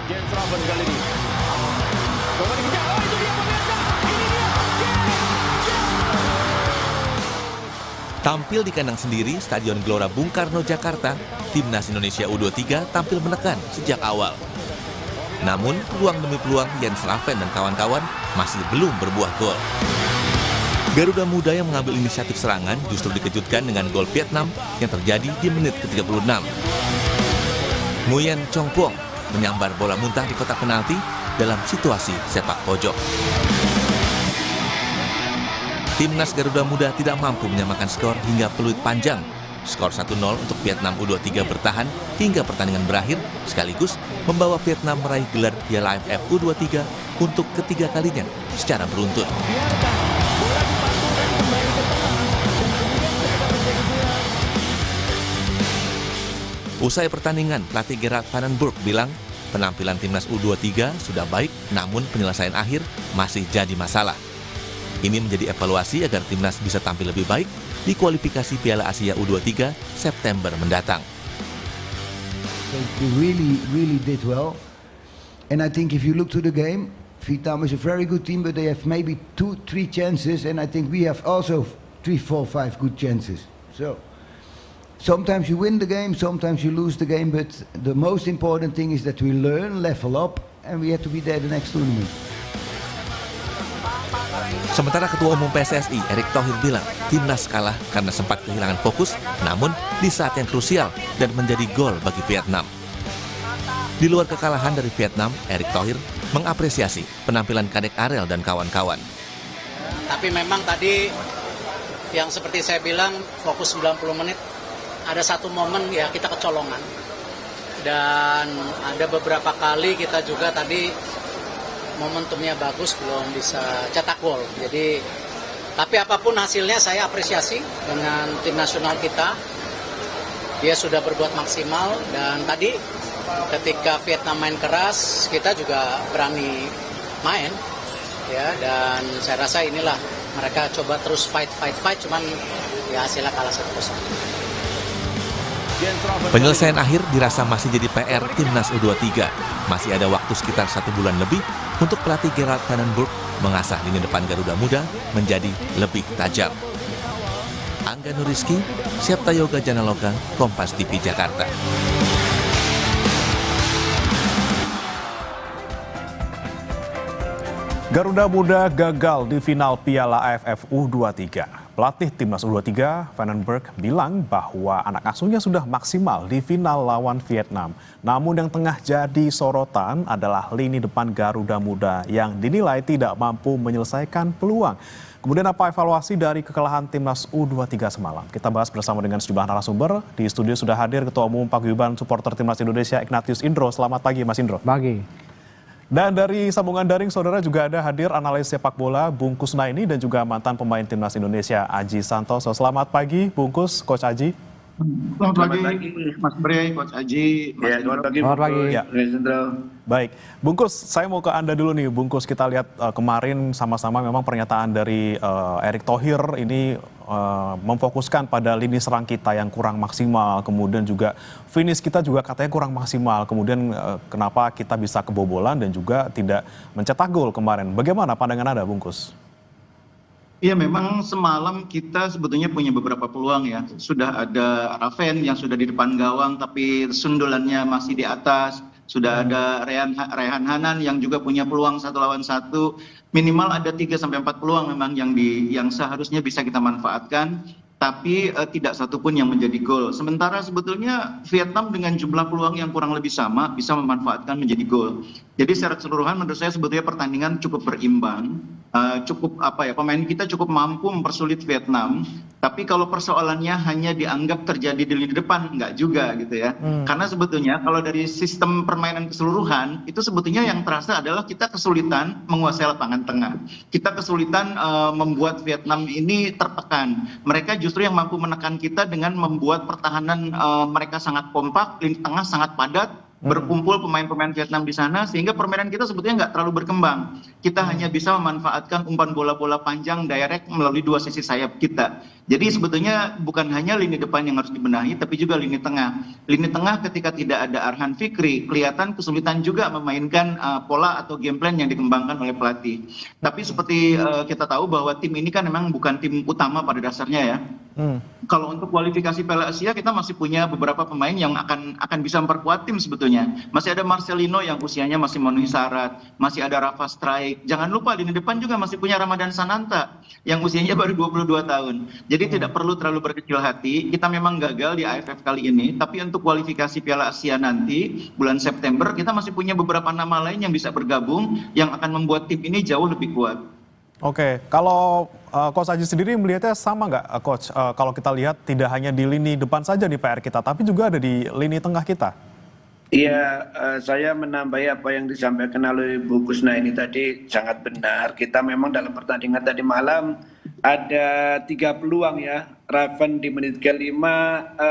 Jens Robben kali ini. Coba dikejar. Oh, itu dia pemirsa. Ini dia. Tampil di kandang sendiri Stadion Gelora Bung Karno, Jakarta, Timnas Indonesia U23 tampil menekan sejak awal. Namun, peluang demi peluang Jens Robben dan kawan-kawan masih belum berbuah gol. Garuda Muda yang mengambil inisiatif serangan justru dikejutkan dengan gol Vietnam yang terjadi di menit ke-36. Nguyen Chong Pong menyambar bola muntah di kotak penalti dalam situasi sepak pojok. Timnas Garuda Muda tidak mampu menyamakan skor hingga peluit panjang. Skor 1-0 untuk Vietnam U23 bertahan hingga pertandingan berakhir, sekaligus membawa Vietnam meraih gelar Piala AFF U23 untuk ketiga kalinya secara beruntun. Usai pertandingan, pelatih Gerard van den Burg bilang penampilan Timnas U23 sudah baik, namun penyelesaian akhir masih jadi masalah. Ini menjadi evaluasi agar Timnas bisa tampil lebih baik di kualifikasi Piala Asia U23 September mendatang. They really did well. And I think if you look to the game, Vietnam is a very good team, but they have maybe 2-3 chances, and I think we have also 3, 4, 5 good chances. So sometimes you win the game, sometimes you lose the game, but the most important thing is that we learn, level up, and we have to be there the next tournament. Sementara Ketua Umum PSSI, Erick Thohir bilang Timnas kalah karena sempat kehilangan fokus, namun di saat yang krusial dan menjadi gol bagi Vietnam. Di luar kekalahan dari Vietnam, Erick Thohir mengapresiasi penampilan Kadek Arel dan kawan-kawan. Tapi memang tadi yang seperti saya bilang, fokus 90 menit, ada satu momen ya kita kecolongan. Dan ada beberapa kali kita juga tadi momentumnya bagus, belum bisa cetak gol. Jadi, tapi apapun hasilnya saya apresiasi dengan tim nasional kita. Dia sudah berbuat maksimal dan tadi ketika Vietnam main keras, kita juga berani main. Ya, dan saya rasa inilah mereka coba terus fight, cuman ya hasilnya kalah 1-0. Penyelesaian akhir dirasa masih jadi PR Timnas U23. Masih ada waktu sekitar 1 bulan lebih untuk pelatih Gerard van den Burg mengasah lini depan Garuda Muda menjadi lebih tajam. Angga Nuriski, Septa Yoga Janaloka, Kompas TV Jakarta. Garuda Muda gagal di final Piala AFF U23. Pelatih Timnas U23, Van den Burg, bilang bahwa anak asuhnya sudah maksimal di final lawan Vietnam. Namun yang tengah jadi sorotan adalah lini depan Garuda Muda yang dinilai tidak mampu menyelesaikan peluang. Kemudian apa evaluasi dari kekalahan Timnas U23 semalam? Kita bahas bersama dengan sejumlah narasumber. Di studio sudah hadir Ketua Umum Paguyuban Supporter Timnas Indonesia, Ignatius Indro. Selamat pagi, Mas Indro. Pagi. Dan dari sambungan daring, saudara, juga ada hadir analis sepak bola Bungkus Naini dan juga mantan pemain Timnas Indonesia Aji Santoso. Selamat pagi, Bungkus, Coach Aji. Selamat pagi, Mas Bray, Coach Aji. Ya, selamat pagi. Ya. Baik, Bungkus, saya mau ke Anda dulu nih. Bungkus, kita lihat kemarin sama-sama memang pernyataan dari Erick Thohir ini memfokuskan pada lini serang kita yang kurang maksimal, kemudian juga finish kita juga katanya kurang maksimal, kemudian kenapa kita bisa kebobolan dan juga tidak mencetak gol kemarin. Bagaimana pandangan Anda, Bungkus? Iya, memang semalam kita sebetulnya punya beberapa peluang ya. Sudah ada Raven yang sudah di depan gawang tapi sundulannya masih di atas. Sudah ada Rehan Hanan yang juga punya peluang 1 lawan 1. Minimal ada 3-4 peluang memang yang seharusnya bisa kita manfaatkan. Tapi tidak satupun yang menjadi gol. Sementara sebetulnya Vietnam dengan jumlah peluang yang kurang lebih sama bisa memanfaatkan menjadi gol. Jadi secara keseluruhan menurut saya sebetulnya pertandingan cukup berimbang. Pemain kita cukup mampu mempersulit Vietnam. Tapi kalau persoalannya hanya dianggap terjadi di lini depan, enggak juga gitu ya. Karena sebetulnya kalau dari sistem permainan keseluruhan, itu sebetulnya yang terasa adalah kita kesulitan menguasai lapangan tengah. Kita kesulitan membuat Vietnam ini tertekan. Mereka justru yang mampu menekan kita dengan membuat pertahanan mereka sangat kompak, lini tengah sangat padat, berkumpul pemain-pemain Vietnam di sana, sehingga permainan kita sebetulnya nggak terlalu berkembang. Kita hanya bisa memanfaatkan umpan bola-bola panjang direct melalui dua sisi sayap kita. Jadi sebetulnya bukan hanya lini depan yang harus dibenahi, tapi juga lini tengah. Lini tengah ketika tidak ada Arhan Fikri, kelihatan kesulitan juga memainkan pola atau game plan yang dikembangkan oleh pelatih. Tapi seperti kita tahu bahwa tim ini kan memang bukan tim utama pada dasarnya ya. Kalau untuk kualifikasi Piala Asia kita masih punya beberapa pemain yang akan bisa memperkuat tim sebetulnya. Masih ada Marcelino yang usianya masih memenuhi syarat, masih ada Rafa Strijk. Jangan lupa lini depan juga masih punya Ramadan Sananta yang usianya baru 22 tahun. Jadi tidak perlu terlalu berkecil hati. Kita memang gagal di AFF kali ini, tapi untuk kualifikasi Piala Asia nanti bulan September kita masih punya beberapa nama lain yang bisa bergabung yang akan membuat tim ini jauh lebih kuat. Oke, kalau Coach Aji sendiri melihatnya sama nggak, Coach? Kalau kita lihat tidak hanya di lini depan saja nih PR kita, tapi juga ada di lini tengah kita. Iya, saya menambahi apa yang disampaikan oleh Bu Kusna ini tadi sangat benar. Kita memang dalam pertandingan tadi malam ada 3 peluang ya. Raven di menit ke-5,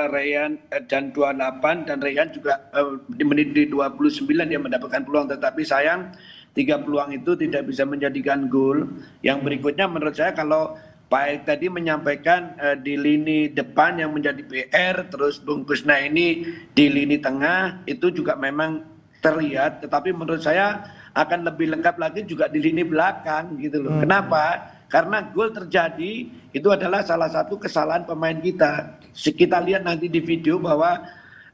Ryan dan 28, dan Ryan juga di menit di 29 dia mendapatkan peluang, tetapi sayang 3 peluang itu tidak bisa menjadikan gol. Yang berikutnya menurut saya kalau Pak Erik tadi menyampaikan di lini depan yang menjadi PR, terus Bung Kusna ini di lini tengah, itu juga memang terlihat, tetapi menurut saya akan lebih lengkap lagi juga di lini belakang gitu loh. Kenapa? Karena gol terjadi itu adalah salah satu kesalahan pemain kita. Kita lihat nanti di video bahwa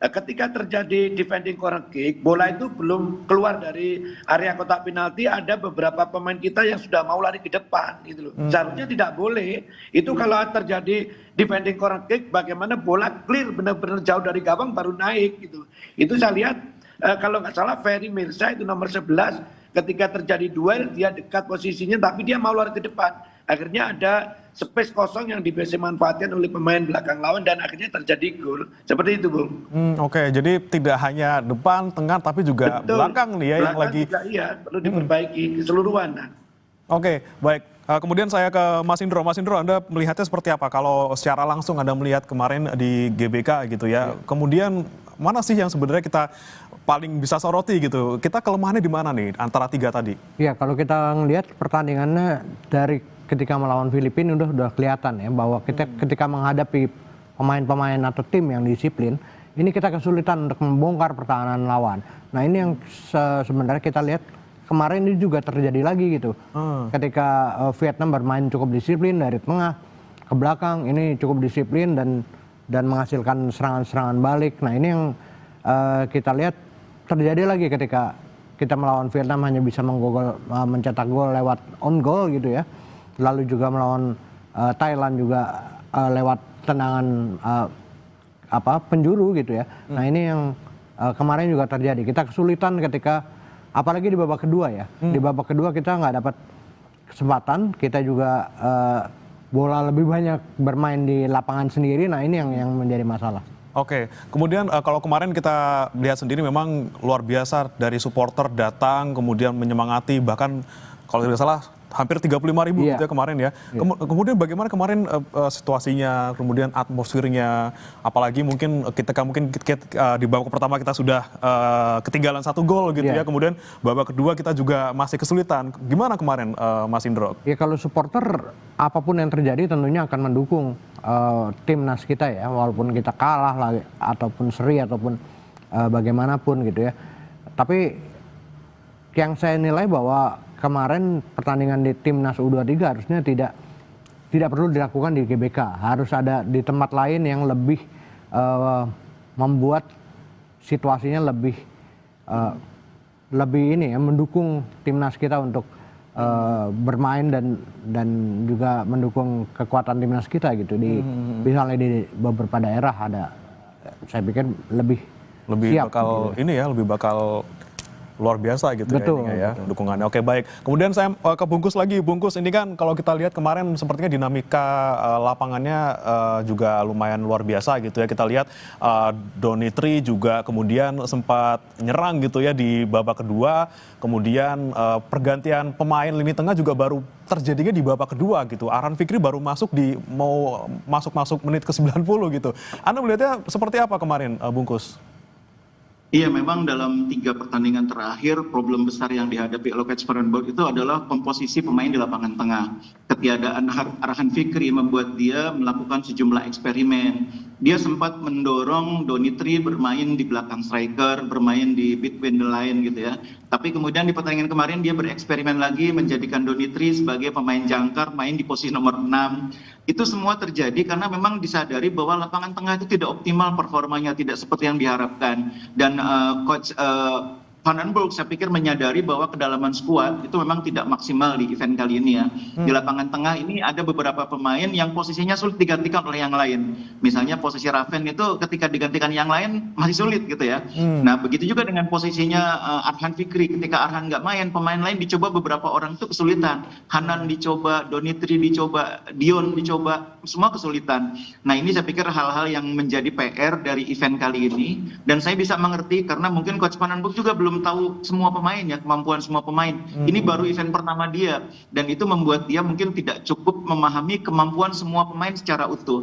ketika terjadi defending corner kick, bola itu belum keluar dari area kotak penalti, ada beberapa pemain kita yang sudah mau lari ke depan gitu loh. Seharusnya tidak boleh. Itu kalau terjadi defending corner kick, bagaimana bola clear benar-benar jauh dari gawang baru naik gitu. Itu saya lihat kalau nggak salah Ferry Mirza itu nomor 11, ketika terjadi duel dia dekat posisinya tapi dia mau lari ke depan. Akhirnya ada space kosong yang bisa dimanfaatkan oleh pemain belakang lawan dan akhirnya terjadi gol. Seperti itu, Bung. Oke, jadi tidak hanya depan, tengah, tapi juga belakang nih ya yang lagi. Juga, iya, perlu diperbaiki keseluruhan. Oke, baik. Kemudian saya ke Mas Indro. Mas Indro, Anda melihatnya seperti apa? Kalau secara langsung Anda melihat kemarin di GBK gitu ya. Kemudian mana sih yang sebenarnya kita paling bisa soroti gitu? Kita kelemahannya di mana nih antara 3 tadi? Ya, kalau kita ngelihat pertandingannya dari ketika melawan Filipina udah kelihatan ya bahwa kita ketika menghadapi pemain-pemain atau tim yang disiplin, ini kita kesulitan untuk membongkar pertahanan lawan. Nah ini yang sebenarnya kita lihat kemarin ini juga terjadi lagi gitu. Ketika Vietnam bermain cukup disiplin dari tengah ke belakang, ini cukup disiplin dan menghasilkan serangan-serangan balik. Nah ini yang kita lihat terjadi lagi ketika kita melawan Vietnam hanya bisa mencetak gol lewat on goal gitu ya. Lalu juga melawan Thailand juga lewat tendangan penjuru gitu ya. Nah ini yang kemarin juga terjadi. Kita kesulitan ketika apalagi di babak kedua ya. Di babak kedua kita nggak dapat kesempatan. Kita juga bola lebih banyak bermain di lapangan sendiri. Nah ini yang menjadi masalah. Oke, kemudian kalau kemarin kita lihat sendiri memang luar biasa dari supporter datang kemudian menyemangati, bahkan kalau tidak salah hampir 35.000 gitu ya kemarin ya. Kemudian bagaimana kemarin situasinya, kemudian atmosfernya, apalagi mungkin kita di babak pertama kita sudah ketinggalan 1 gol gitu ya, kemudian babak kedua kita juga masih kesulitan. Gimana kemarin Mas Indro? Ya kalau supporter apapun yang terjadi tentunya akan mendukung timnas kita ya, walaupun kita kalah lah ataupun seri ataupun bagaimanapun gitu ya. Tapi yang saya nilai bahwa kemarin pertandingan di timnas U23 harusnya tidak perlu dilakukan di GBK, harus ada di tempat lain yang lebih membuat situasinya lebih ini ya, mendukung timnas kita untuk bermain dan juga mendukung kekuatan timnas kita gitu. Misalnya di beberapa daerah ada, saya pikir lebih siap, bakal gitu. Ini ya lebih bakal luar biasa gitu. Betul, ya dukungannya. Oke, baik. Kemudian saya ke Bungkus lagi. Bungkus, ini kan kalau kita lihat kemarin sepertinya dinamika lapangannya juga lumayan luar biasa gitu ya. Kita lihat Donitri juga kemudian sempat nyerang gitu ya di babak kedua. Kemudian pergantian pemain lini tengah juga baru terjadinya di babak kedua gitu. Arhan Fikri baru masuk mau masuk menit ke 90 gitu. Anda melihatnya seperti apa kemarin, Bungkus? Iya, memang dalam 3 pertandingan terakhir problem besar yang dihadapi oleh Coach Frenburg itu adalah komposisi pemain di lapangan tengah. Ketiadaan Arhan Fikri membuat dia melakukan sejumlah eksperimen. Dia sempat mendorong Donitri bermain di belakang striker, bermain di between the line gitu ya. Tapi kemudian di pertandingan kemarin dia bereksperimen lagi menjadikan Donitri sebagai pemain jangkar, main di posisi nomor 6. Itu semua terjadi karena memang disadari bahwa lapangan tengah itu tidak optimal performanya, tidak seperti yang diharapkan. Dan Coach Van den Broek saya pikir menyadari bahwa kedalaman skuad itu memang tidak maksimal di event kali ini ya. Di lapangan tengah ini ada beberapa pemain yang posisinya sulit digantikan oleh yang lain. Misalnya posisi Raven itu ketika digantikan yang lain masih sulit gitu ya. Nah begitu juga dengan posisinya Arhan Fikri. Ketika Arhan nggak main, pemain lain dicoba beberapa orang itu kesulitan. Hanan dicoba, Donitri dicoba, Dion dicoba, semua kesulitan. Nah ini saya pikir hal-hal yang menjadi PR dari event kali ini. Dan saya bisa mengerti karena mungkin Coach Van den Broek juga belum tahu semua pemain ya, kemampuan semua pemain. Ini baru event pertama dia dan itu membuat dia mungkin tidak cukup memahami kemampuan semua pemain secara utuh.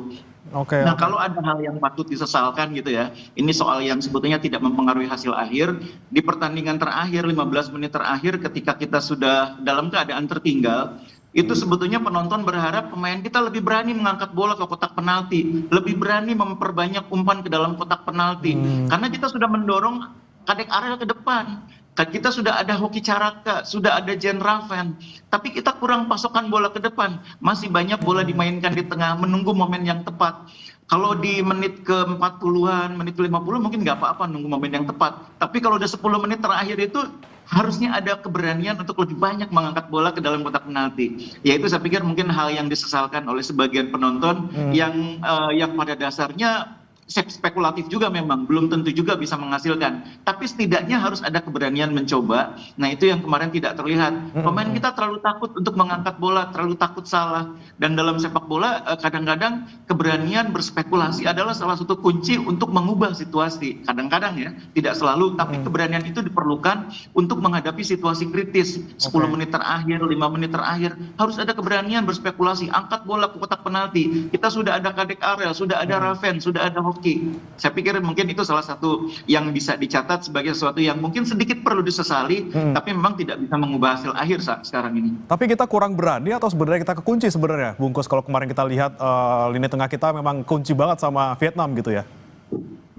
Nah kalau ada hal yang patut disesalkan gitu ya, ini soal yang sebetulnya tidak mempengaruhi hasil akhir. Di pertandingan terakhir 15 menit terakhir ketika kita sudah dalam keadaan tertinggal, itu sebetulnya penonton berharap pemain kita lebih berani mengangkat bola ke kotak penalti, lebih berani memperbanyak umpan ke dalam kotak penalti, karena kita sudah mendorong Kadek Arel ke depan. Kita sudah ada Hoki Caraka, sudah ada Jen Raven, tapi kita kurang pasokan bola ke depan. Masih banyak bola dimainkan di tengah, menunggu momen yang tepat. Kalau di menit ke 40-an, menit ke 50 mungkin nggak apa-apa nunggu momen yang tepat. Tapi kalau udah 10 menit terakhir itu harusnya ada keberanian untuk lebih banyak mengangkat bola ke dalam kotak penalti. Ya itu saya pikir mungkin hal yang disesalkan oleh sebagian penonton yang pada dasarnya spekulatif juga memang, belum tentu juga bisa menghasilkan. Tapi setidaknya harus ada keberanian mencoba. Nah itu yang kemarin tidak terlihat. Pemain kita terlalu takut untuk mengangkat bola, terlalu takut salah. Dan dalam sepak bola kadang-kadang keberanian berspekulasi adalah salah satu kunci untuk mengubah situasi. Kadang-kadang ya, tidak selalu, tapi keberanian itu diperlukan untuk menghadapi situasi kritis. 10 menit terakhir, 5 menit terakhir, harus ada keberanian berspekulasi, angkat bola ke kotak penalti. Kita sudah ada Kadek Arel, sudah ada Raven, sudah ada Saya pikir mungkin itu salah satu yang bisa dicatat sebagai sesuatu yang mungkin sedikit perlu disesali, tapi memang tidak bisa mengubah hasil akhir saat sekarang ini. Tapi kita kurang berani atau sebenarnya kita kekunci sebenarnya, Bungkus? Kalau kemarin kita lihat lini tengah kita memang kunci banget sama Vietnam gitu ya?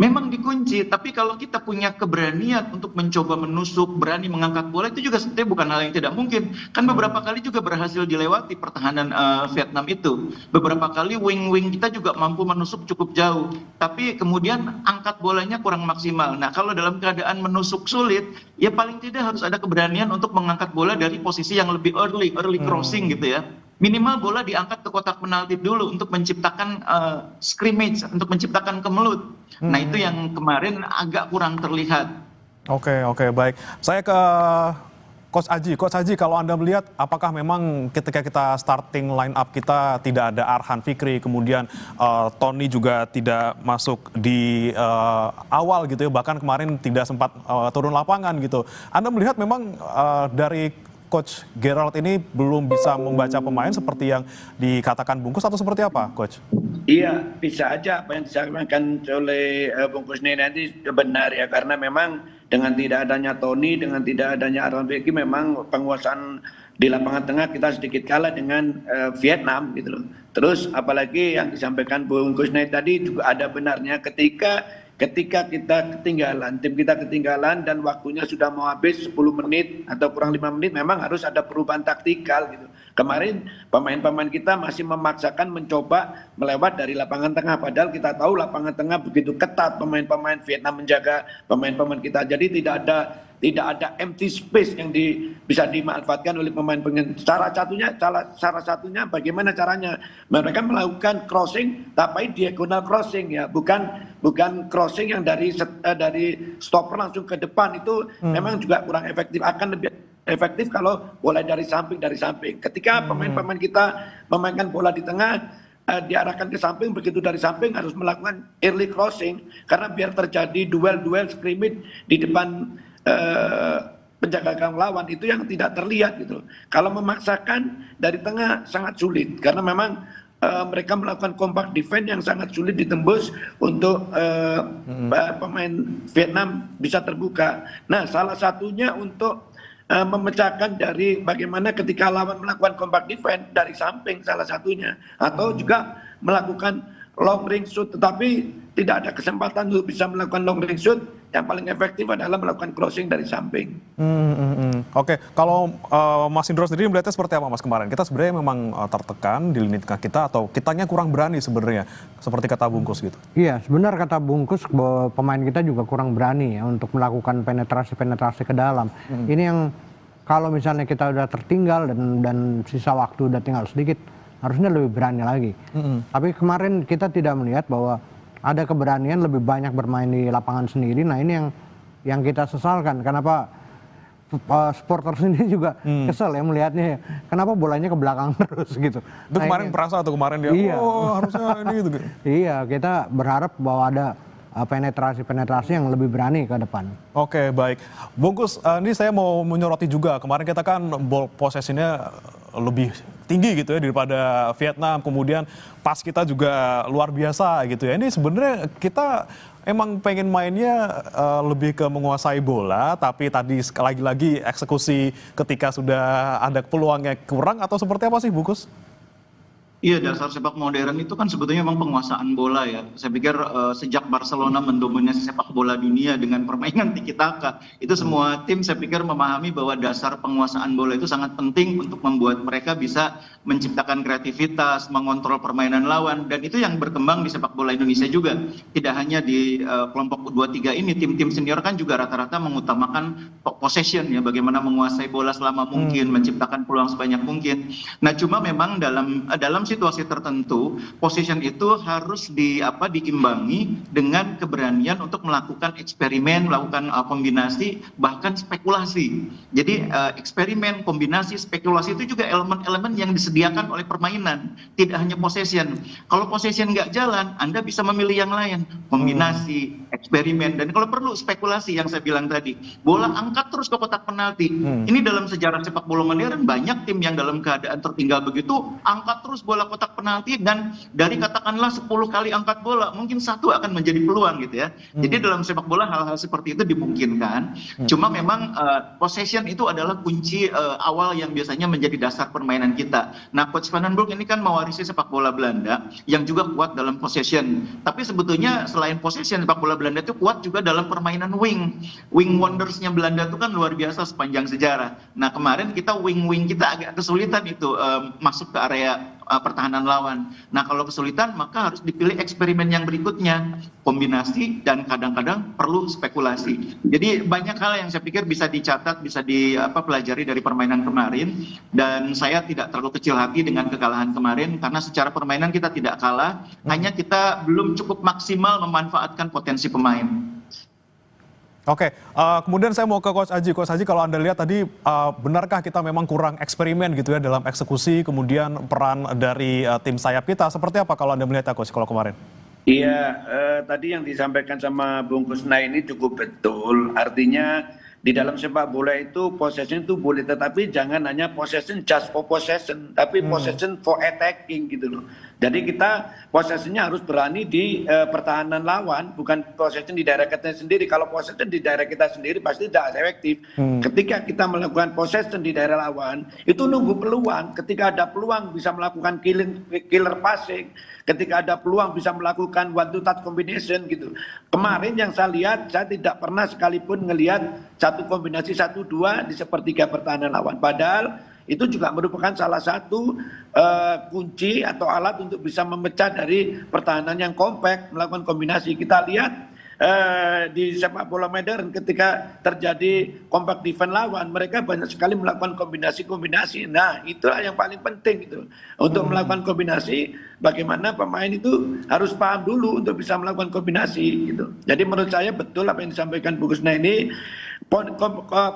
Memang dikunci, tapi kalau kita punya keberanian untuk mencoba menusuk, berani mengangkat bola, itu juga sebetulnya bukan hal yang tidak mungkin. Kan beberapa kali juga berhasil dilewati pertahanan Vietnam itu. Beberapa kali wing-wing kita juga mampu menusuk cukup jauh, tapi kemudian angkat bolanya kurang maksimal. Nah kalau dalam keadaan menusuk sulit, ya paling tidak harus ada keberanian untuk mengangkat bola dari posisi yang lebih early crossing gitu ya. Minimal bola diangkat ke kotak penalti dulu untuk menciptakan scrimmage, untuk menciptakan kemelut. Nah itu yang kemarin agak kurang terlihat. Oke, baik. Saya ke Coach Aji. Coach Aji, kalau Anda melihat apakah memang ketika kita starting line up kita tidak ada Arhan Fikri, kemudian Tony juga tidak masuk di awal gitu ya, bahkan kemarin tidak sempat turun lapangan gitu. Anda melihat memang dari Coach Gerald ini belum bisa membaca pemain seperti yang dikatakan Bungkus atau seperti apa, Coach? Iya, bisa aja apa yang disampaikan oleh Bungkus ini nanti benar ya, karena memang dengan tidak adanya Tony, dengan tidak adanya Arhan Fikri, memang penguasaan di lapangan tengah kita sedikit kalah dengan Vietnam gitu loh. Terus apalagi yang disampaikan Bungkus ini tadi juga ada benarnya ketika kita ketinggalan, tim kita ketinggalan dan waktunya sudah mau habis 10 menit atau kurang 5 menit, memang harus ada perubahan taktikal gitu. Kemarin pemain-pemain kita masih memaksakan mencoba melewat dari lapangan tengah, padahal kita tahu lapangan tengah begitu ketat, pemain-pemain Vietnam menjaga pemain-pemain kita. Jadi tidak ada empty space yang bisa dimanfaatkan oleh pemain-pemain. Salah satunya bagaimana caranya? Mereka melakukan crossing tapi diagonal crossing ya, bukan crossing yang dari stopper langsung ke depan. Itu memang juga kurang efektif. Akan lebih efektif kalau bola dari samping. Ketika pemain-pemain kita memainkan bola di tengah, diarahkan ke samping, begitu dari samping harus melakukan early crossing karena biar terjadi duel scrimmage di depan penjaga gawang lawan, itu yang tidak terlihat gitu. Kalau memaksakan dari tengah sangat sulit karena memang mereka melakukan compact defense yang sangat sulit ditembus untuk pemain Vietnam bisa terbuka. Nah, salah satunya untuk memecahkan dari bagaimana ketika lawan melakukan compact defense dari samping salah satunya, atau juga melakukan long range shoot, tetapi tidak ada kesempatan untuk bisa melakukan long range shoot. Yang paling efektif adalah melakukan crossing dari samping. Oke, kalau Mas Indro sendiri melihatnya seperti apa Mas kemarin? Kita sebenarnya memang tertekan di lini tengah kita, atau kitanya kurang berani sebenarnya, seperti kata Bungkus gitu? Iya, sebenarnya kata Bungkus bahwa pemain kita juga kurang berani ya untuk melakukan penetrasi ke dalam. Ini yang kalau misalnya kita udah tertinggal dan sisa waktu udah tinggal sedikit, harusnya lebih berani lagi. Tapi kemarin kita tidak melihat bahwa ada keberanian lebih banyak bermain di lapangan sendiri. Nah, ini yang kita sesalkan. Kenapa supporter sendiri juga kesel ya melihatnya ya. Kenapa bolanya ke belakang terus gitu. Itu nah, kemarin perasa tuh kemarin dia, iya. Harusnya ini gitu. Iya, kita berharap bahwa ada penetrasi yang lebih berani ke depan. Oke, baik. Bungkus, ini saya mau menyoroti juga. Kemarin kita kan ball possession-nya lebih tinggi gitu ya daripada Vietnam. Kemudian pas kita juga luar biasa gitu ya. Ini sebenarnya kita emang pengen mainnya lebih ke menguasai bola, tapi tadi lagi-lagi eksekusi ketika sudah ada peluangnya kurang, atau seperti apa sih Bungkus? Iya, dasar sepak modern itu kan sebetulnya memang penguasaan bola ya. Saya pikir sejak Barcelona mendominasi sepak bola dunia dengan permainan tiki-taka, itu semua tim saya pikir memahami bahwa dasar penguasaan bola itu sangat penting untuk membuat mereka bisa menciptakan kreativitas, mengontrol permainan lawan, dan itu yang berkembang di sepak bola Indonesia juga. Tidak hanya di kelompok U23 ini, tim-tim senior kan juga rata-rata mengutamakan possession ya, bagaimana menguasai bola selama mungkin, menciptakan peluang sebanyak mungkin. Nah, cuma memang dalam situasi tertentu, possession itu harus diimbangi dengan keberanian untuk melakukan eksperimen, melakukan kombinasi, bahkan spekulasi. Jadi eksperimen, kombinasi, spekulasi itu juga elemen-elemen yang disediakan oleh permainan, tidak hanya possession. Kalau possession nggak jalan, Anda bisa memilih yang lain, kombinasi, eksperimen, dan kalau perlu spekulasi yang saya bilang tadi. Bola angkat terus ke kotak penalti. Ini dalam sejarah sepak bola modern banyak tim yang dalam keadaan tertinggal begitu, angkat terus bola kotak penalti, dan dari katakanlah 10 kali angkat bola mungkin satu akan menjadi peluang gitu ya. Jadi dalam sepak bola hal-hal seperti itu dimungkinkan. Cuma memang possession itu adalah kunci awal yang biasanya menjadi dasar permainan kita. Nah, Coach Van den Broek ini kan mewarisi sepak bola Belanda yang juga kuat dalam possession. Tapi sebetulnya selain possession, sepak bola Belanda itu kuat juga dalam permainan wing. Wing wondersnya Belanda itu kan luar biasa sepanjang sejarah. Nah, kemarin kita wing kita agak kesulitan itu masuk ke area pertahanan lawan. Nah, kalau kesulitan maka harus dipilih eksperimen yang berikutnya, kombinasi, dan kadang-kadang perlu spekulasi. Jadi banyak hal yang saya pikir bisa dicatat, bisa dipelajari dari permainan kemarin, dan saya tidak terlalu kecil hati dengan kekalahan kemarin karena secara permainan kita tidak kalah, hanya kita belum cukup maksimal memanfaatkan potensi pemain. Oke, kemudian saya mau ke Coach Aji. Coach Aji, kalau Anda lihat tadi, benarkah kita memang kurang eksperimen gitu ya dalam eksekusi, kemudian peran dari tim sayap kita? Seperti apa kalau Anda melihatnya, Coach, kalau kemarin? Iya, tadi yang disampaikan sama Bung Kusna ini cukup betul. Artinya di dalam sepak bola itu possession itu boleh, tetapi jangan hanya possession just for possession, tapi possession for attacking gitu loh. Jadi kita possessionnya harus berani di pertahanan lawan, bukan possession di daerah kita sendiri. Kalau possession di daerah kita sendiri pasti tidak efektif. Ketika kita melakukan possession di daerah lawan, itu nunggu peluang. Ketika ada peluang bisa melakukan killer passing. Ketika ada peluang bisa melakukan one to touch combination gitu. Kemarin yang saya lihat, saya tidak pernah sekalipun ngelihat satu kombinasi 1-2 di sepertiga pertahanan lawan. Padahal itu juga merupakan salah satu kunci atau alat untuk bisa memecah dari pertahanan yang kompak, melakukan kombinasi. Kita lihat di sepak bola modern ketika terjadi kompak defense lawan, mereka banyak sekali melakukan kombinasi-kombinasi. Nah, itulah yang paling penting itu. Untuk melakukan kombinasi, bagaimana pemain itu harus paham dulu untuk bisa melakukan kombinasi gitu. Jadi menurut saya betul apa yang disampaikan Bu Kusna ini,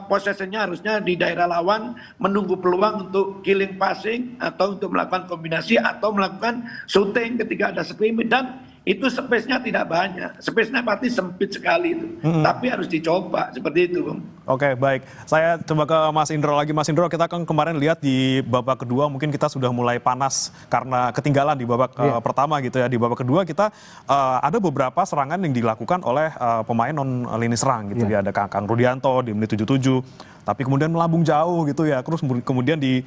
possessionnya harusnya di daerah lawan, menunggu peluang untuk killing passing atau untuk melakukan kombinasi atau melakukan shooting ketika ada screen. Dan itu space-nya tidak banyak. Space-nya pasti sempit sekali itu. Tapi harus dicoba seperti itu, Bung. Oke, baik. Saya coba ke Mas Indro lagi. Mas Indro, kita kan kemarin lihat di babak kedua mungkin kita sudah mulai panas karena ketinggalan di babak pertama gitu ya. Di babak kedua kita ada beberapa serangan yang dilakukan oleh pemain non lini serang gitu ya. Ada Kang Rudianto di menit 77, tapi kemudian melambung jauh gitu ya. Terus kemudian di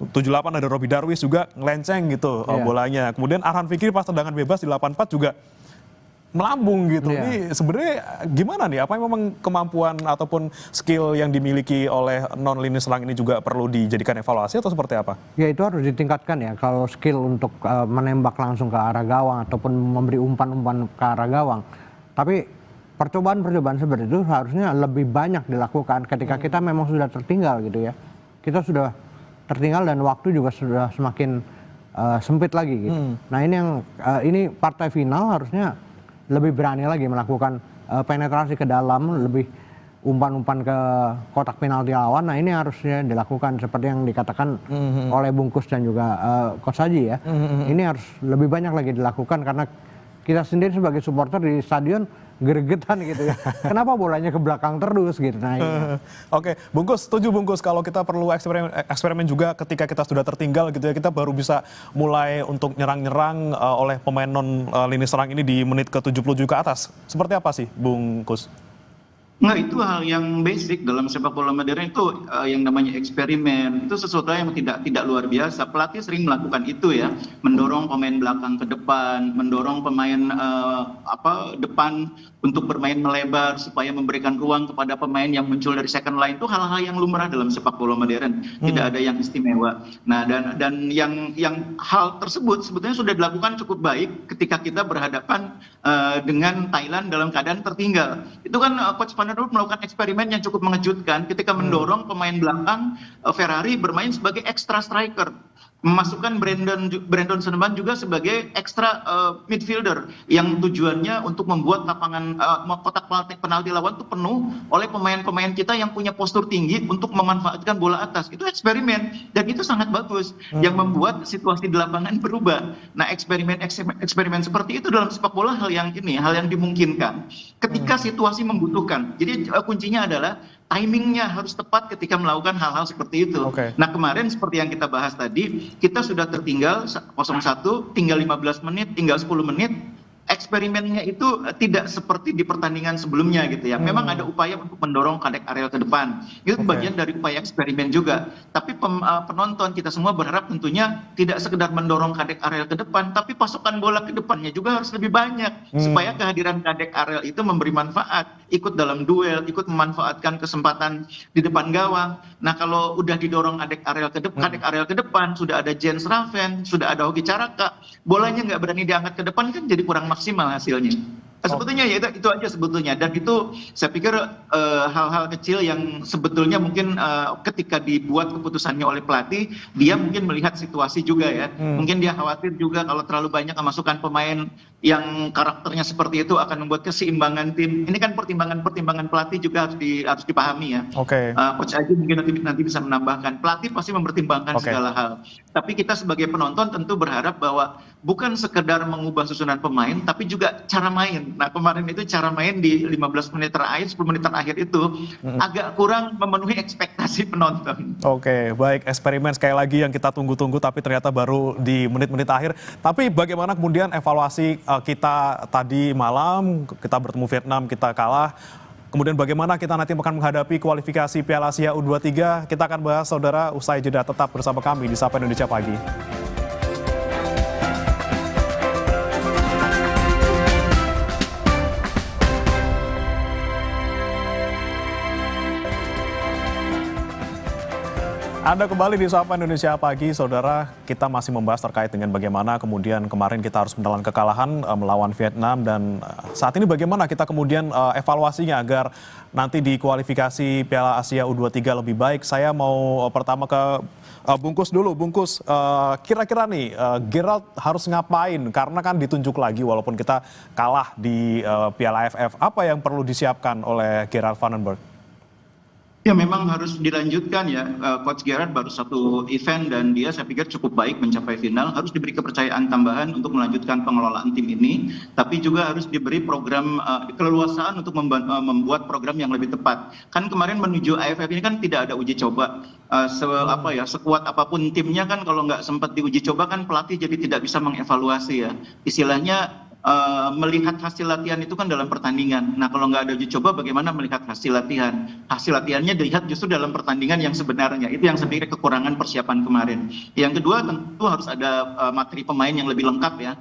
78 ada Robi Darwis juga ngelenceng gitu bolanya. Kemudian Arhan Fikri pas tendangan bebas di 84 juga melambung gitu. Ini sebenarnya gimana nih? Apa memang kemampuan ataupun skill yang dimiliki oleh non lini serang ini juga perlu dijadikan evaluasi atau seperti apa? Ya itu harus ditingkatkan ya. Kalau skill untuk menembak langsung ke arah gawang ataupun memberi umpan-umpan ke arah gawang. Tapi percobaan-percobaan seperti itu harusnya lebih banyak dilakukan ketika kita memang sudah tertinggal gitu ya. Kita sudah tertinggal dan waktu juga sudah semakin sempit lagi gitu. Nah ini partai final harusnya lebih berani lagi melakukan penetrasi ke dalam, lebih umpan-umpan ke kotak penalti lawan. Nah ini harusnya dilakukan seperti yang dikatakan oleh Bungkus dan juga Coach Haji ya. Ini harus lebih banyak lagi dilakukan karena kita sendiri sebagai supporter di stadion gregetan gitu ya. Kenapa bolanya ke belakang terus gitu. Nah, Oke, Bungkus, setuju Bungkus kalau kita perlu eksperimen juga ketika kita sudah tertinggal gitu ya. Kita baru bisa mulai untuk nyerang-nyerang oleh pemain non lini serang ini di menit ke-70 ke atas. Seperti apa sih Bungkus? Nah itu hal yang basic dalam sepak bola modern itu yang namanya eksperimen itu sesuatu yang tidak luar biasa. Pelatih sering melakukan itu ya, mendorong pemain belakang ke depan, mendorong pemain depan untuk bermain melebar supaya memberikan ruang kepada pemain yang muncul dari second line. Itu hal-hal yang lumrah dalam sepak bola modern, tidak ada yang istimewa. Nah dan yang hal tersebut sebetulnya sudah dilakukan cukup baik ketika kita berhadapan dengan Thailand dalam keadaan tertinggal. Itu kan Coach Van der Rohe melakukan eksperimen yang cukup mengejutkan ketika mendorong pemain belakang Ferrari bermain sebagai extra striker, memasukkan Brandon Sneman juga sebagai extra midfielder yang tujuannya untuk membuat lapangan kotak penalti lawan itu penuh oleh pemain-pemain kita yang punya postur tinggi untuk memanfaatkan bola atas. Itu eksperimen dan itu sangat bagus yang membuat situasi di lapangan berubah. Nah eksperimen seperti itu dalam sepak bola hal yang dimungkinkan ketika situasi membutuhkan. Jadi kuncinya adalah timingnya harus tepat ketika melakukan hal-hal seperti itu. Nah kemarin seperti yang kita bahas tadi, kita sudah tertinggal 0-1, tinggal 15 menit, tinggal 10 menit. Eksperimennya itu tidak seperti di pertandingan sebelumnya gitu ya. Memang ada upaya untuk mendorong kadek areal ke depan. Itu bagian dari upaya eksperimen juga. Tapi penonton kita semua berharap tentunya tidak sekedar mendorong kadek areal ke depan, tapi pasukan bola ke depannya juga harus lebih banyak. Supaya kehadiran kadek areal itu memberi manfaat. Ikut dalam duel, ikut memanfaatkan kesempatan di depan gawang. Nah kalau udah didorong kadek areal ke depan, sudah ada Jens Raven, sudah ada Hoki Caraka, bolanya nggak berani diangkat ke depan kan jadi kurang maksimal hasilnya. Sebetulnya ya itu aja sebetulnya, dan itu saya pikir hal-hal kecil yang sebetulnya mungkin ketika dibuat keputusannya oleh pelatih, dia mungkin melihat situasi juga ya. Mungkin dia khawatir juga kalau terlalu banyak memasukkan pemain yang karakternya seperti itu akan membuat keseimbangan tim. Ini kan pertimbangan pelatih juga harus dipahami ya. Coach Aji mungkin nanti bisa menambahkan. Pelatih pasti mempertimbangkan segala hal. Tapi kita sebagai penonton tentu berharap bahwa bukan sekedar mengubah susunan pemain, tapi juga cara main. Nah kemarin itu cara main di 15 menit terakhir, 10 menit terakhir itu agak kurang memenuhi ekspektasi penonton. Baik, eksperimen sekali lagi yang kita tunggu-tunggu tapi ternyata baru di menit-menit akhir. Tapi bagaimana kemudian evaluasi kita tadi malam, kita bertemu Vietnam, kita kalah. Kemudian bagaimana kita nanti akan menghadapi kualifikasi Piala Asia U23. Kita akan bahas saudara usai jeda, tetap bersama kami di Sapa Indonesia Pagi. Anda kembali di Sapa Indonesia Pagi, saudara. Kita masih membahas terkait dengan bagaimana kemudian kemarin kita harus menelan kekalahan melawan Vietnam, dan saat ini bagaimana kita kemudian evaluasinya agar nanti di kualifikasi Piala Asia U23 lebih baik. Saya mau pertama ke Bungkus dulu. Bungkus, kira-kira nih Gerald harus ngapain? Karena kan ditunjuk lagi walaupun kita kalah di Piala AFF. Apa yang perlu disiapkan oleh Gerald Vandenberg? Ya memang harus dilanjutkan ya. Coach Gerard baru satu event dan dia saya pikir cukup baik mencapai final. Harus diberi kepercayaan tambahan untuk melanjutkan pengelolaan tim ini. Tapi juga harus diberi program keleluasaan untuk membuat program yang lebih tepat. Kan kemarin menuju AFF ini kan tidak ada uji coba. Sekuat apapun timnya kan kalau nggak sempat diuji coba kan pelatih jadi tidak bisa mengevaluasi ya. Istilahnya melihat hasil latihan itu kan dalam pertandingan. Nah kalau nggak ada uji coba bagaimana melihat hasil latihan? Hasil latihannya dilihat justru dalam pertandingan yang sebenarnya. Itu yang sebenarnya kekurangan persiapan kemarin. Yang kedua tentu harus ada materi pemain yang lebih lengkap ya.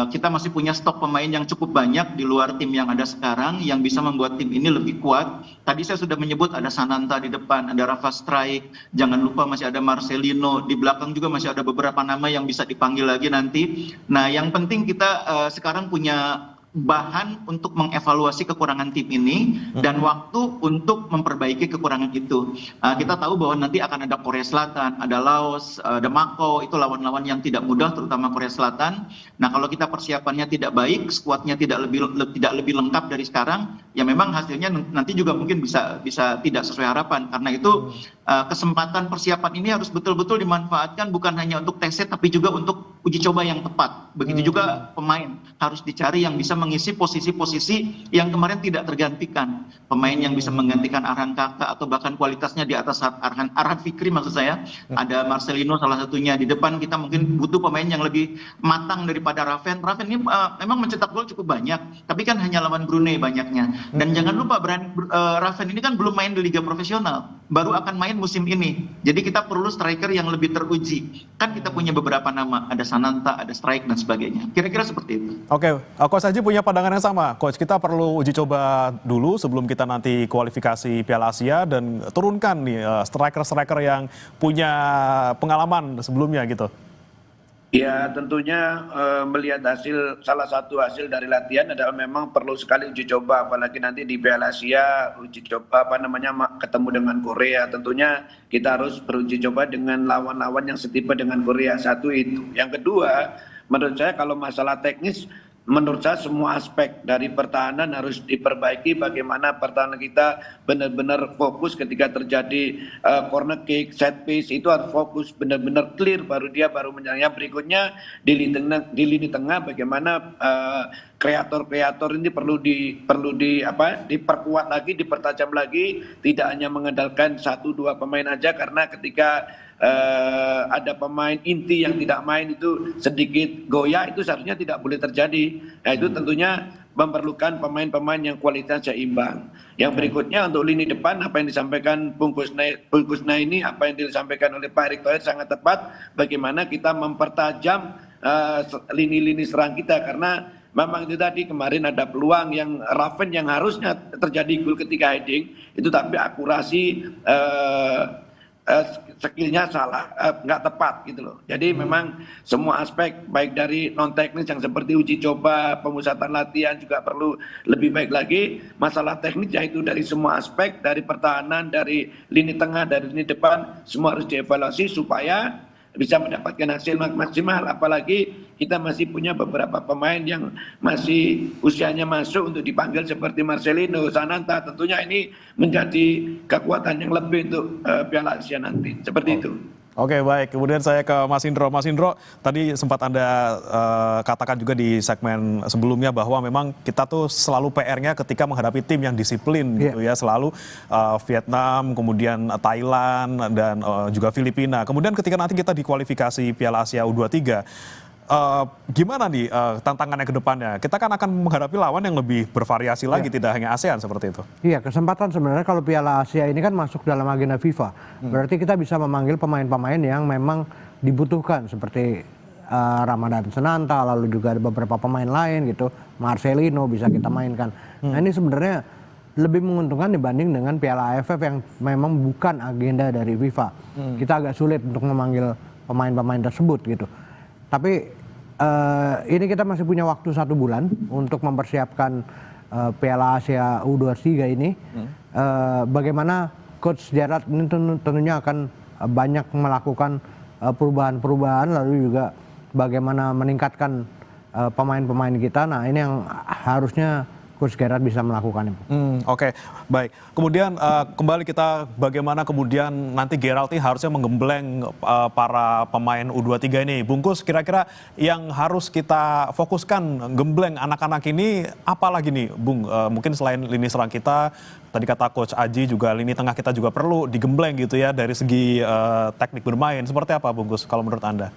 Kita masih punya stok pemain yang cukup banyak di luar tim yang ada sekarang yang bisa membuat tim ini lebih kuat. Tadi saya sudah menyebut ada Sananta di depan, ada Rafa Strijk, jangan lupa masih ada Marcelino, di belakang juga masih ada beberapa nama yang bisa dipanggil lagi nanti. Nah yang penting kita sekarang punya bahan untuk mengevaluasi kekurangan tim ini dan waktu untuk memperbaiki kekurangan itu. Kita tahu bahwa nanti akan ada Korea Selatan, ada Laos, ada Makau, itu lawan-lawan yang tidak mudah terutama Korea Selatan. Nah kalau kita persiapannya tidak baik, skuadnya tidak lebih lengkap dari sekarang, ya memang hasilnya nanti juga mungkin bisa tidak sesuai harapan. Karena itu kesempatan persiapan ini harus betul-betul dimanfaatkan bukan hanya untuk tes tapi juga untuk uji coba yang tepat. Begitu juga pemain harus dicari yang bisa mengisi posisi-posisi yang kemarin tidak tergantikan. Pemain yang bisa menggantikan Arhan Kakak atau bahkan kualitasnya di atas Arhan Fikri maksud saya. Ada Marcelino salah satunya. Di depan kita mungkin butuh pemain yang lebih matang daripada Raven. Raven ini memang mencetak gol cukup banyak, tapi kan hanya lawan Brunei banyaknya. Dan jangan lupa Raven ini kan belum main di liga profesional, baru akan main musim ini. Jadi kita perlu striker yang lebih teruji. Kan kita punya beberapa nama, ada Sananta, ada Strijk dan sebagainya. Kira-kira seperti itu. Oke, Coach Haji punya pandangan yang sama. Coach, kita perlu uji coba dulu sebelum kita nanti kualifikasi Piala Asia dan turunkan nih striker-striker yang punya pengalaman sebelumnya gitu. Ya tentunya melihat salah satu hasil dari latihan adalah memang perlu sekali uji coba, apalagi nanti di Piala Asia uji coba ketemu dengan Korea. Tentunya kita harus beruji coba dengan lawan-lawan yang setipe dengan Korea. Satu itu. Yang kedua, menurut saya kalau masalah teknis, menurut saya semua aspek dari pertahanan harus diperbaiki. Bagaimana pertahanan kita benar-benar fokus ketika terjadi corner kick, set piece, itu harus fokus benar-benar clear, baru menyerangnya. Berikutnya di lini tengah bagaimana kreator-kreator ini perlu diperkuat lagi, dipertajam lagi, tidak hanya mengandalkan 1-2 pemain aja, karena ketika ada pemain inti yang tidak main itu sedikit goyah, itu seharusnya tidak boleh terjadi. Nah itu tentunya memerlukan pemain-pemain yang kualitasnya seimbang. Yang berikutnya untuk lini depan, apa yang disampaikan Bung Kusnai ini, apa yang disampaikan oleh Pak Erick Thohir sangat tepat. Bagaimana kita mempertajam lini-lini serang kita, karena memang itu tadi kemarin ada peluang yang Raven yang harusnya terjadi gol ketika heading itu, tapi akurasi skillnya salah, nggak tepat gitu loh. Jadi memang semua aspek baik dari non teknis yang seperti uji coba, pemusatan latihan juga perlu lebih baik lagi. Masalah teknis yaitu dari semua aspek, dari pertahanan, dari lini tengah, dari lini depan, semua harus dievaluasi supaya bisa mendapatkan hasil maksimal. Apalagi kita masih punya beberapa pemain yang masih usianya masuk untuk dipanggil seperti Marcelino, Sananta. Tentunya ini menjadi kekuatan yang lebih untuk Piala Asia nanti. Seperti itu. Oke, baik. Kemudian saya ke Mas Indro. Mas Indro, tadi sempat Anda katakan juga di segmen sebelumnya bahwa memang kita tuh selalu PR-nya ketika menghadapi tim yang disiplin gitu ya. Selalu Vietnam, kemudian Thailand, dan juga Filipina. Kemudian ketika nanti kita di kualifikasi Piala Asia U23, gimana nih tantangannya ke depannya? Kita kan akan menghadapi lawan yang lebih bervariasi lagi, tidak hanya ASEAN seperti itu. Iya, kesempatan sebenarnya kalau Piala Asia ini kan masuk dalam agenda FIFA. Berarti kita bisa memanggil pemain-pemain yang memang dibutuhkan seperti Ramadan Sananta, lalu juga ada beberapa pemain lain gitu, Marcelino bisa kita mainkan. Nah ini sebenarnya lebih menguntungkan dibanding dengan Piala AFF yang memang bukan agenda dari FIFA. Kita agak sulit untuk memanggil pemain-pemain tersebut gitu. Tapi ini kita masih punya waktu 1 bulan untuk mempersiapkan Piala Asia U23 ini. Bagaimana Coach Gerard ini tentunya akan banyak melakukan perubahan-perubahan, lalu juga bagaimana meningkatkan pemain-pemain kita. Nah ini yang harusnya Coach Gerrard bisa melakukan itu. Oke, baik. Kemudian kembali kita bagaimana kemudian nanti Gerrard ini harusnya menggembleng para pemain U23 ini. Bungkus, kira-kira yang harus kita fokuskan gembleng anak-anak ini apa lagi nih, Bung? Mungkin selain lini serang kita, tadi kata Coach Aji juga lini tengah kita juga perlu digembleng gitu ya dari segi teknik bermain. Seperti apa, Bungkus, kalau menurut Anda?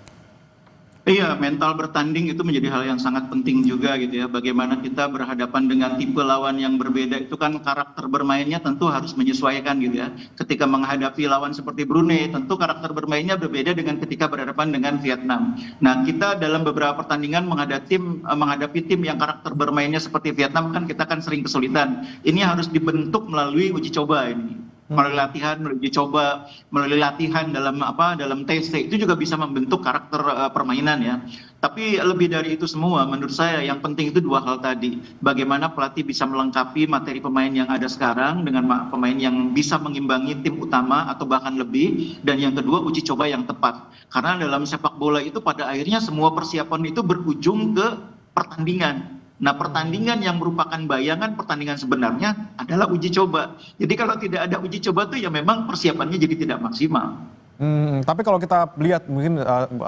Iya, mental bertanding itu menjadi hal yang sangat penting juga gitu ya. Bagaimana kita berhadapan dengan tipe lawan yang berbeda, itu kan karakter bermainnya tentu harus menyesuaikan gitu ya. Ketika menghadapi lawan seperti Brunei, tentu karakter bermainnya berbeda dengan ketika berhadapan dengan Vietnam. Nah, kita dalam beberapa pertandingan menghadapi tim yang karakter bermainnya seperti Vietnam kan kita kan sering kesulitan. Ini harus dibentuk melalui uji coba ini. Melalui latihan, melalui uji coba, melalui latihan dalam TC itu juga bisa membentuk karakter permainan ya. Tapi lebih dari itu semua, menurut saya yang penting itu dua hal tadi. Bagaimana pelatih bisa melengkapi materi pemain yang ada sekarang dengan pemain yang bisa mengimbangi tim utama atau bahkan lebih. Dan yang kedua, uji coba yang tepat. Karena dalam sepak bola itu pada akhirnya semua persiapan itu berujung ke pertandingan. Nah, pertandingan yang merupakan bayangan pertandingan sebenarnya adalah uji coba. Jadi kalau tidak ada uji coba tuh ya memang persiapannya jadi tidak maksimal. Tapi kalau kita lihat mungkin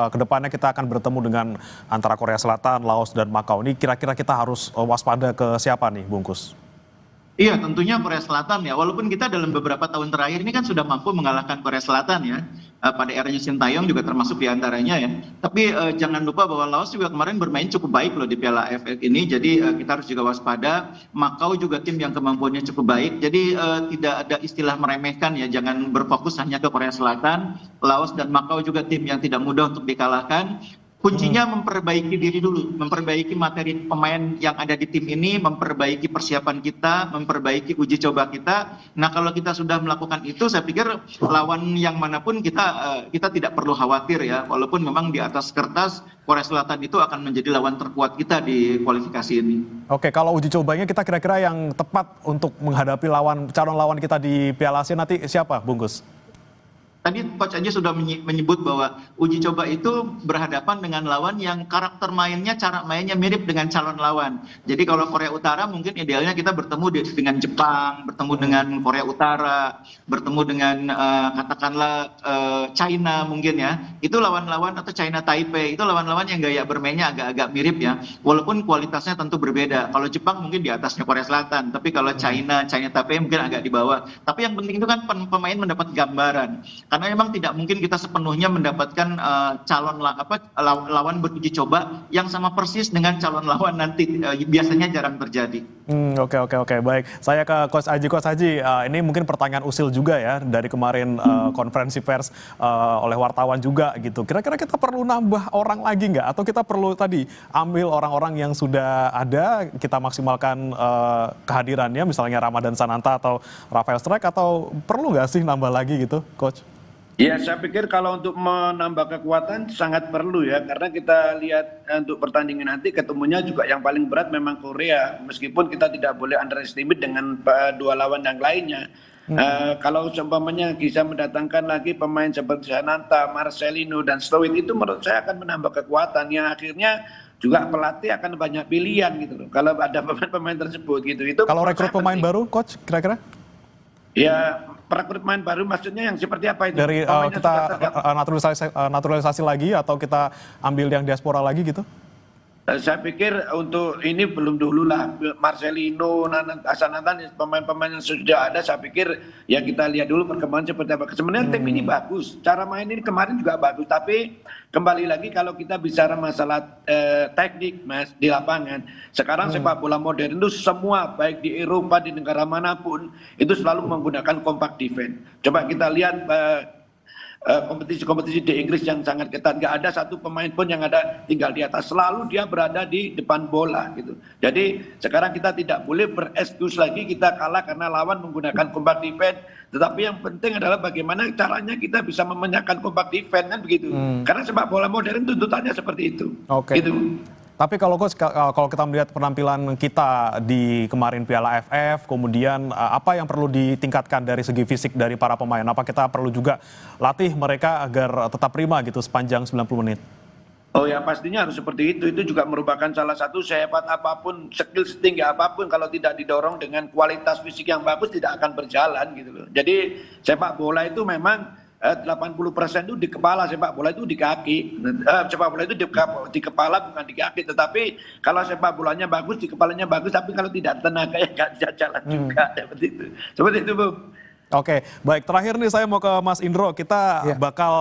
ke depannya kita akan bertemu dengan antara Korea Selatan, Laos, dan Makau. Ini kira-kira kita harus waspada ke siapa nih, Bungkus? Iya, tentunya Korea Selatan ya. Walaupun kita dalam beberapa tahun terakhir ini kan sudah mampu mengalahkan Korea Selatan ya. Pada eranya Sintayong juga termasuk diantaranya ya. Tapi jangan lupa bahwa Laos juga kemarin bermain cukup baik loh di Piala AFF ini. Jadi kita harus juga waspada. Makau juga tim yang kemampuannya cukup baik. Jadi tidak ada istilah meremehkan ya. Jangan berfokus hanya ke Korea Selatan. Laos dan Makau juga tim yang tidak mudah untuk dikalahkan. Kuncinya memperbaiki diri dulu, memperbaiki materi pemain yang ada di tim ini, memperbaiki persiapan kita, memperbaiki uji coba kita. Nah, kalau kita sudah melakukan itu, saya pikir lawan yang manapun kita tidak perlu khawatir ya. Walaupun memang di atas kertas Korea Selatan itu akan menjadi lawan terkuat kita di kualifikasi ini. Oke, kalau uji cobanya kita kira-kira yang tepat untuk menghadapi calon lawan kita di Piala Asia nanti siapa, Bungkus? Tadi Coach Aji sudah menyebut bahwa uji coba itu berhadapan dengan lawan yang karakter mainnya, cara mainnya mirip dengan calon lawan. Jadi kalau Korea Utara mungkin idealnya kita bertemu dengan Jepang, bertemu dengan Korea Utara, bertemu dengan katakanlah China mungkin ya. Itu lawan-lawan atau China Taipei, itu lawan-lawan yang gaya bermainnya agak-agak mirip ya. Walaupun kualitasnya tentu berbeda. Kalau Jepang mungkin di atasnya Korea Selatan, tapi kalau China Taipei mungkin agak di bawah. Tapi yang penting itu kan pemain mendapat gambaran. Karena memang tidak mungkin kita sepenuhnya mendapatkan lawan beruji coba yang sama persis dengan calon lawan nanti. Biasanya jarang terjadi. Oke, baik. Saya ke Coach Aji. Ini mungkin pertanyaan usil juga ya dari kemarin konferensi pers oleh wartawan juga gitu. Kira-kira kita perlu nambah orang lagi nggak? Atau kita perlu tadi ambil orang-orang yang sudah ada, kita maksimalkan kehadirannya, misalnya Ramadan Sananta atau Rafael Strijk, atau perlu nggak sih nambah lagi gitu, Coach? Ya, saya pikir kalau untuk menambah kekuatan sangat perlu ya, karena kita lihat untuk pertandingan nanti ketemunya juga yang paling berat memang Korea, meskipun kita tidak boleh underestimate dengan dua lawan yang lainnya. Kalau seumpamanya bisa mendatangkan lagi pemain seperti Sananta, Marcelino, dan Stowin, itu menurut saya akan menambah kekuatan yang akhirnya juga pelatih akan banyak pilihan gitu loh, kalau ada pemain-pemain tersebut gitu. Itu kalau rekrut pemain baru, Coach, kira-kira? Ya, perekrut pemain baru maksudnya yang seperti apa itu? Dari kita naturalisasi lagi atau kita ambil yang diaspora lagi gitu? Saya pikir untuk ini belum dulu lah. Marcelino, Sananta, pemain-pemain yang sudah ada, saya pikir ya kita lihat dulu perkembangan seperti apa. Sebenarnya tim ini bagus, cara main ini kemarin juga bagus, tapi kembali lagi kalau kita bicara masalah teknik Mas di lapangan, sekarang sepak bola modern itu semua baik di Eropa, di negara manapun itu selalu menggunakan compact defense. Coba kita lihat kompetisi-kompetisi di Inggris yang sangat ketat, nggak ada satu pemain pun yang ada tinggal di atas, selalu dia berada di depan bola gitu. Jadi sekarang kita tidak boleh berekskuse lagi kita kalah karena lawan menggunakan compact defense, tetapi yang penting adalah bagaimana caranya kita bisa memenangkan compact defense kan begitu. Karena sepak bola modern tuntutannya seperti itu. Oke. Gitu. Tapi kalau Coach, kalau kita melihat penampilan kita di kemarin Piala AFF, kemudian apa yang perlu ditingkatkan dari segi fisik dari para pemain? Apa kita perlu juga latih mereka agar tetap prima gitu sepanjang 90 menit? Oh ya pastinya harus seperti itu. Itu juga merupakan salah satu sehebat apapun, skill setinggi apapun kalau tidak didorong dengan kualitas fisik yang bagus tidak akan berjalan gitu loh. Jadi sepak bola itu memang 80% itu di kepala, sepak bola itu di kaki. Sepak bola itu di kepala bukan di kaki. Tetapi kalau sepak bolanya bagus, di kepalanya bagus, tapi kalau tidak tenaga ya nggak bisa jalan juga seperti itu. Seperti itu, Bu. Oke, baik. Terakhir nih saya mau ke Mas Indro. Kita bakal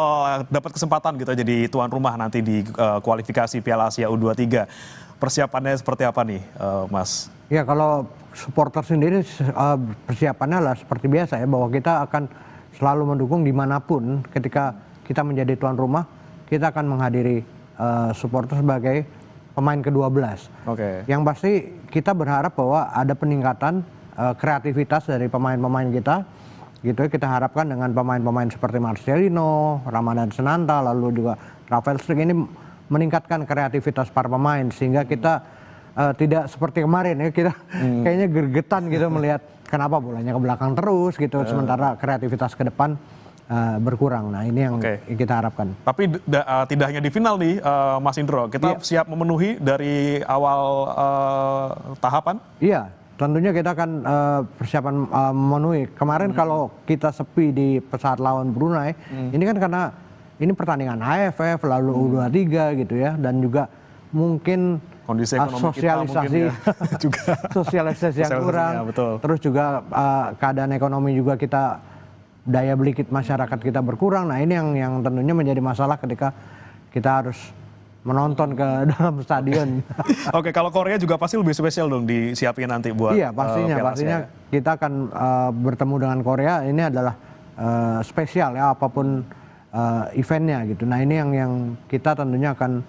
dapat kesempatan gitu jadi tuan rumah nanti di kualifikasi Piala Asia U23. Persiapannya seperti apa nih, Mas? Ya, kalau supporter sendiri persiapannya lah seperti biasa ya, bahwa kita akan selalu mendukung dimanapun ketika kita menjadi tuan rumah, kita akan menghadiri supporter sebagai pemain ke-12. Oke. Yang pasti kita berharap bahwa ada peningkatan kreativitas dari pemain-pemain kita. Gitu kita harapkan dengan pemain-pemain seperti Marcelino, Ramadan Senanta, lalu juga Rafael Struijk ini meningkatkan kreativitas para pemain sehingga kita tidak seperti kemarin ya, kita kayaknya gergetan gitu melihat kenapa bolanya ke belakang terus gitu, sementara kreativitas ke depan berkurang. Nah ini yang kita harapkan. Tapi tidak hanya di final nih, Mas Indro, kita siap memenuhi dari awal tahapan? Iya. Tentunya kita akan persiapan memenuhi. Kemarin kalau kita sepi di saat lawan Brunei, ini kan karena ini pertandingan AFF, lalu U23 gitu ya, dan juga mungkin kondisi sosialisasi juga sosialisasi yang kurang. Ya, betul. Terus juga keadaan ekonomi juga kita, daya beli masyarakat kita berkurang. Nah ini yang tentunya menjadi masalah ketika kita harus menonton ke dalam stadion. Oke, kalau Korea juga pasti lebih spesial dong disiapin nanti buat. Iya, pastinya kita akan bertemu dengan Korea. Ini adalah spesial ya, apapun eventnya gitu. Nah ini yang kita tentunya akan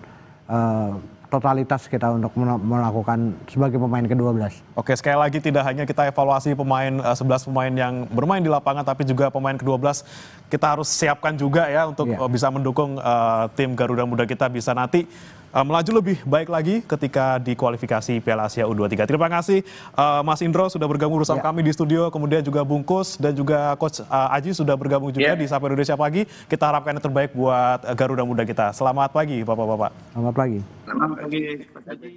totalitas kita untuk melakukan sebagai pemain ke-12. Oke, sekali lagi tidak hanya kita evaluasi pemain 11 pemain yang bermain di lapangan, tapi juga pemain ke-12 kita harus siapkan juga ya untuk bisa mendukung tim Garuda Muda kita bisa nanti melaju lebih baik lagi ketika di kualifikasi Piala Asia U23. Terima kasih Mas Indro sudah bergabung bersama kami di studio, kemudian juga Bungkus dan juga Coach Aji sudah bergabung juga di Sapa Indonesia Pagi. Kita harapkan yang terbaik buat Garuda Muda kita. Selamat pagi Bapak-bapak. Selamat pagi. Selamat pagi.